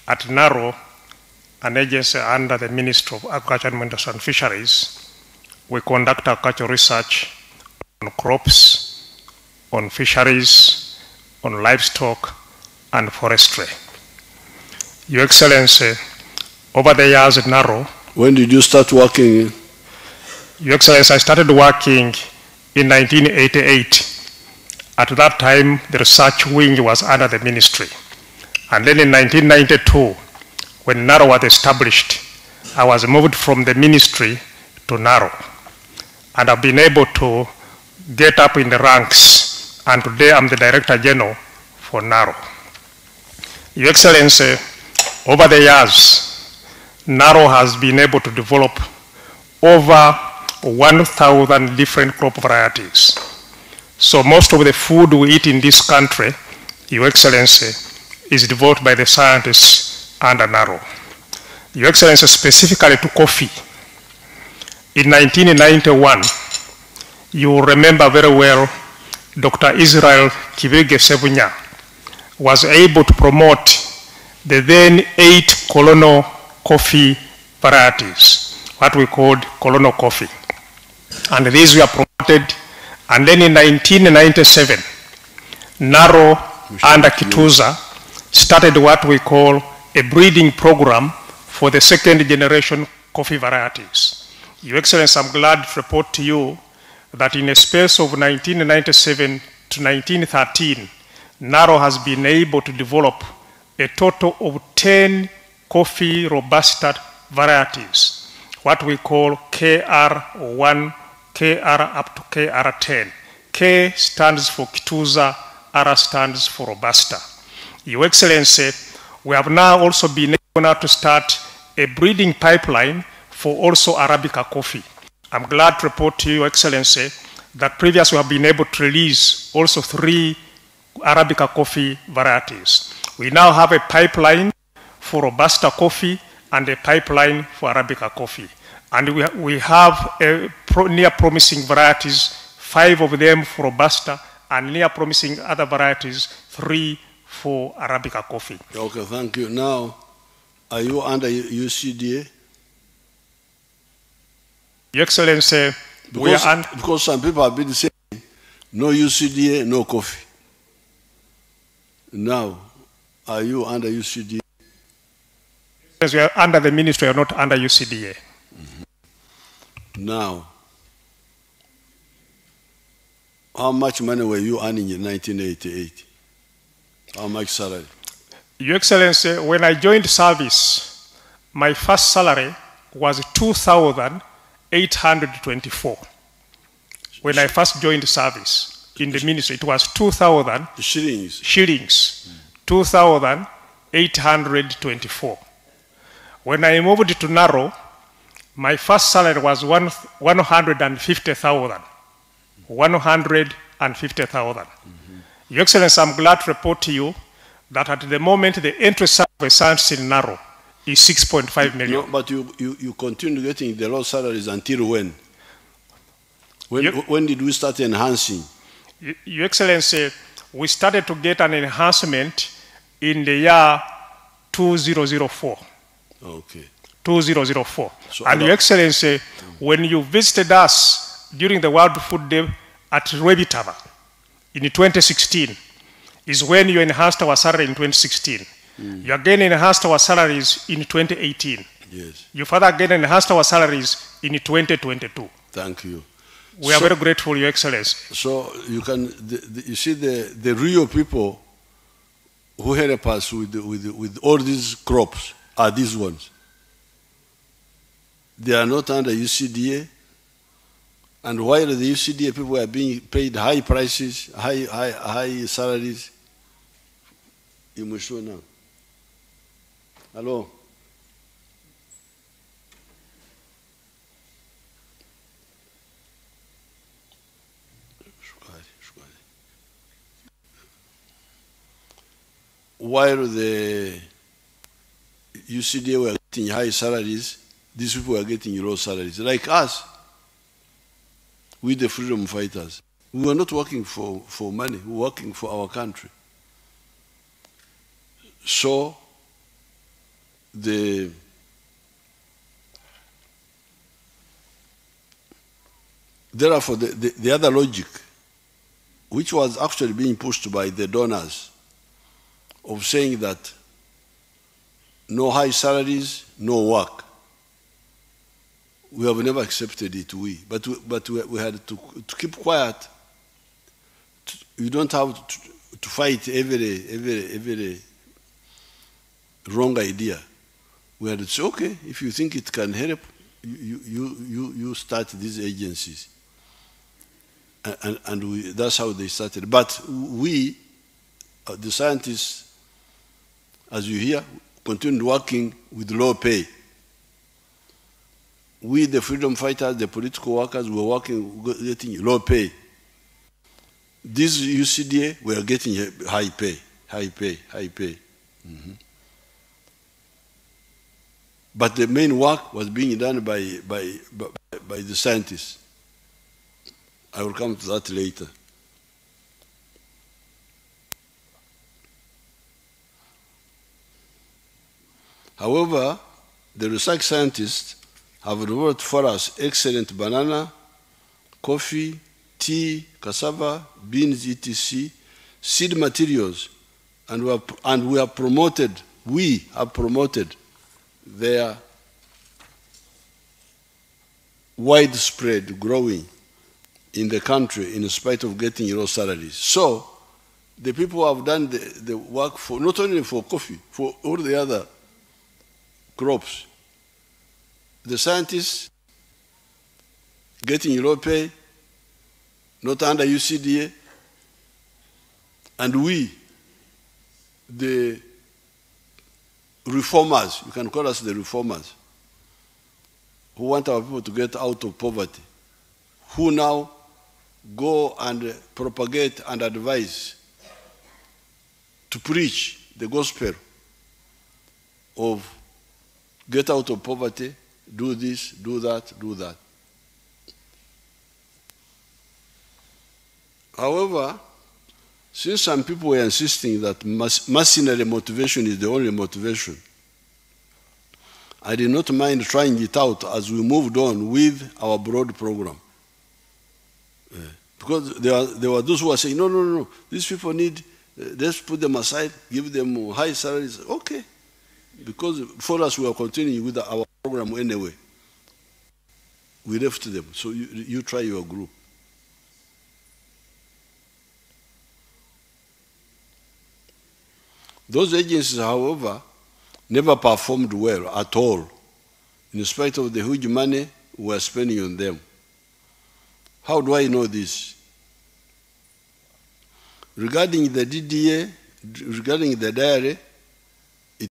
At NARO, an agency under the Ministry of Agriculture, Industry and Fisheries, we conduct agricultural research on crops, on fisheries, on livestock, and forestry. Your Excellency, over the years at NARO. When did you start working? Your Excellency, I started working in 1988. At that time, the research wing was under the ministry. And then in 1992, when NARO was established, I was moved from the ministry to NARO. And I've been able to get up in the ranks, and today I'm the Director General for NARO. Your Excellency, over the years, NARO has been able to develop over 1,000 different crop varieties. So most of the food we eat in this country, Your Excellency, is developed by the scientists under NARO. Your Excellency, specifically to coffee. In 1991, you remember very well, Dr. Israel Kibirige was able to promote the then 8 colonial coffee varieties, what we called colonial coffee. And these were promoted. And then in 1997, NARO under Kituza started what we call a breeding program for the second generation coffee varieties. Your Excellency, I'm glad to report to you that in a space of 1997 to 1913, NARO has been able to develop a total of 10 coffee Robusta varieties, what we call KR1, KR up to KR10. K stands for Kituza, R stands for Robusta. Your Excellency, we have now also been able now to start a breeding pipeline for also Arabica coffee. I'm glad to report to you, Your Excellency, that previously we have been able to release also 3 Arabica coffee varieties. We now have a pipeline for Robusta coffee and a pipeline for Arabica coffee. And we have near promising varieties, 5 of them for Robusta, and near promising other varieties, 3 for Arabica coffee. Okay, thank you. Now, are you under UCDA? Your Excellency, because some people have been saying, no UCDA, no coffee. Now, are you under UCDA? Yes, we are under the ministry, we are not under UCDA. Now, how much money were you earning in 1988? How much salary? Your Excellency, when I joined service, my first salary was 2,824. When I first joined service in the ministry, it was 2,000 shillings, 2,824. When I moved to NARO, my first salary was 150,000. 150,000. Your Excellency, I'm glad to report to you that at the moment the entry salary science in NARO is 6.5 million. No, but you continue getting the low salaries until when? When did we start enhancing? Your Excellency, we started to get an enhancement in the year 2004. Okay. 2004. So and Your Excellency, when you visited us during the World Food Day at Rwebitaba in 2016, is when you enhanced our salary in 2016. You again enhanced our salaries in 2018. Yes. You further again enhanced our salaries in 2022. Thank you. We are very grateful, Your Excellency. So you can, you see the real people who help us with all these crops are these ones. They are not under UCDA. And while the UCDA people are being paid high prices, high salaries, you must show now. Hello? While the UCDA were getting high salaries, these people were getting low salaries, like us. We the freedom fighters. We were not working for money, we were working for our country. So therefore, the other logic, which was actually being pushed by the donors, of saying that no high salaries, no work. We have never accepted it, but we had to keep quiet. You don't have to fight every wrong idea. We had to say, okay, if you think it can help, you start these agencies. And that's how they started. But we, the scientists, as you hear, continued working with low pay. We, the freedom fighters, the political workers, were working, getting low pay. These UCDA were getting high pay. Mm-hmm. But the main work was being done by the scientists. I will come to that later. However, the research scientists have developed for us excellent banana, coffee, tea, cassava, beans, etc., seed materials, and we have promoted their widespread growing in the country in spite of getting low salaries. So the people who have done the work for, not only for coffee, for all the other crops, the scientists getting low pay, not under UCDA, and we, the reformers, you can call us the reformers, who want our people to get out of poverty, who now go and propagate and advise to preach the gospel of get out of poverty, do this, do that, do that. However, since some people were insisting that mercenary motivation is the only motivation, I did not mind trying it out as we moved on with our broad program. Because there were those who were saying, no, these people need, let's put them aside, give them high salaries. Okay, because for us we are continuing with our program anyway. We left them, so you try your group. Those agencies, however, never performed well at all, in spite of the huge money we were spending on them. How do I know this? Regarding the DDA, regarding the diary,